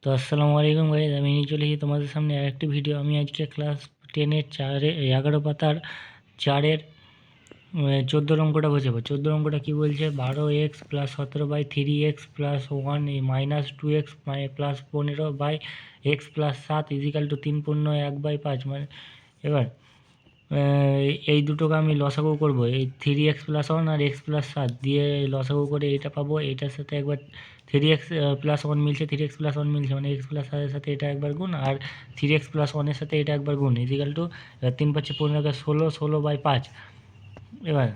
তো আসসালামু আলাইকুম গাইজ, আমি নিয়ে চলে এসেছি তোমাদের সামনে আরেকটি ভিডিও। আমি আজকে ক্লাস 10-এর 11 পাতার 4-এর 14 অঙ্কটা বোঝাবো। 14 অঙ্কটা কী বলছে, 12x + 17/3x + 1 -2x + 15/x + 7 = 3/1/5। মানে এবার এই দুটোকে আমি লসাগু করব। এই 3x + 1 আর x + 7 দিয়ে লসাগু করে এটা পাবো। এটার সাথে একবার 3x + 1 মিলছে, 3x + 1 মিলছে, মানে x + 7-এর সাথে এটা একবার গুণ, আর 3x + 1-এর সাথে এটা একবার গুণ, = 3 × 5 = 15, 16, 16/5। এবার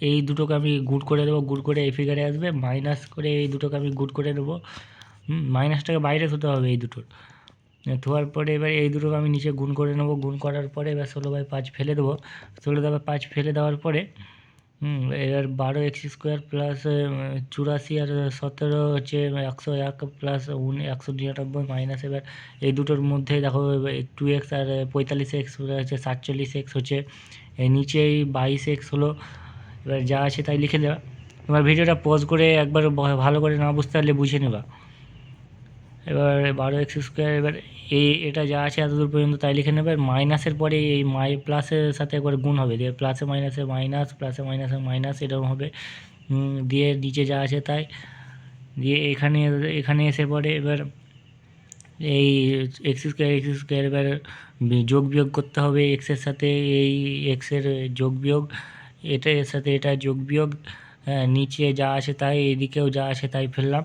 এই দুটোকে আমি গুণ করে দেবো, গুণ করে এই ফিগারে আসবে, মাইনাস করে এই দুটোকে আমি গুণ করে দেবো। মাইনাসটাকে বাইরে ধুতে হবে এই দুটোর। ধোয়ার পরে এবার এই দুটোকে আমি নিচে গুণ করে নেবো। গুণ করার পরে এবার 16/5 ফেলে দেবো। 16/5 ফেলে দেওয়ার পরে এবার 12x² + 84 আর 17 হচ্ছে 101 + 199 মাইনাস, এবার এই দুটোর মধ্যে দেখো 2x আর 45x হচ্ছে 47x হচ্ছে, এই নিচে এই 22x হলো। এবার যা আছে তাই লিখে দেওয়া। এবার ভিডিওটা পজ করে একবার ভালো করে না বুঝতে পারলে বুঝে নেবা। এবার 12x², এবার এটা যা আছে এতদূর পর্যন্ত তাই লিখে নেবে। মাইনাসের পরে এই প্লাসের সাথে একবার গুণ হবে, দিয়ে প্লাসে মাইনাসে মাইনাস, প্লাসে মাইনাসে মাইনাস, এরকম হবে। দিয়ে নিচে যা আছে তাই দিয়ে এখানে এসে পড়ে এবার এই x², এবার যোগ বিয়োগ করতে হবে। এক্সের সাথে এই এক্সের যোগ বিয়োগ, এটা এর সাথে এটা যোগ বিয়োগ, নিচে যা আছে তাই, এইদিকেও যা আছে তাই ফেললাম।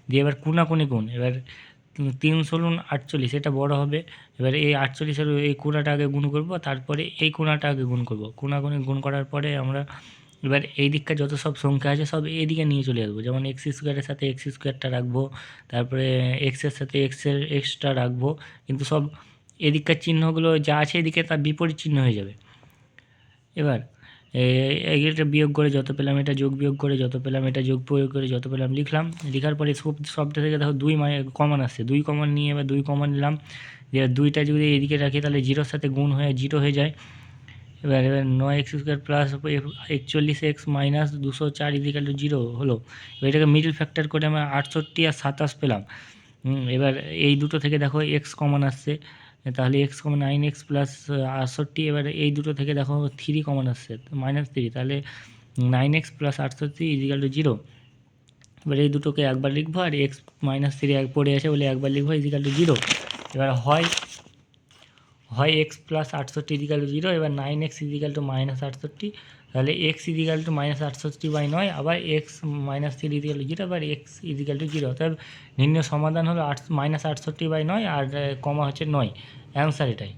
দিয়ে এবার কোনাকুনি গুণ। এবার 3 × 16 = 48, এটা বড় হবে। এবার এই 48-এর এই কোণাটা আগে গুণ করব, তারপরে এই কোণাটা আগে গুণ করব। কোনাকুনি গুণ করার পরে আমরা এবার এই দিককার যত সব সংখ্যা আছে সব এদিকে নিয়ে চলে আসবো। যেমন x² সাথে x²টা রাখবো, তারপরে এক্সের সাথে এক্সটা রাখবো, কিন্তু সব এদিককার চিহ্নগুলো যা আছে এদিকে তার বিপরীত চিহ্ন হয়ে যাবে। এবার এইটা বিয়োগ করে যত পেলাম, এটা যোগ বিয়োগ করে যত পেলাম, এটা যোগ প্রয়োগ করে যত পেলাম লিখলাম। লেখার পরে সবটা থেকে দেখো 2 কমন আসছে, 2 কমন নিয়ে এবার 2 কমন নিলাম। যে 2টা যদি এদিকে রাখি তাহলে 0-এর সাথে গুণ হয়ে 0 হয়ে যায়। এবার 9x² + 41x - 204 = 0 হলো। এবার এটাকে মিডল ফ্যাক্টর করে আমরা 68 আর 27 পেলাম। এবার এই দুটো থেকে দেখো x কমন আসছে, তাহলে x = 9x + 68। এবার এই দুটো থেকে দেখো 3 কমন আসছে, -3, তাহলে 9x + 68 = 0। এবার এই দুটোকে একবার লিখবো, আর x - 3 পড়ে আছে বলে একবার লিখবো, = 0। এবার হয় x + 68 = 0, এবার 9x = -68, তাহলে x = -68/9, আবার x - 3 = 0, আবার x = 0। অর্থাৎ নির্ণয় সমাধান হলো -68/9 আর কমা হচ্ছে 9। অ্যান্সার এটাই।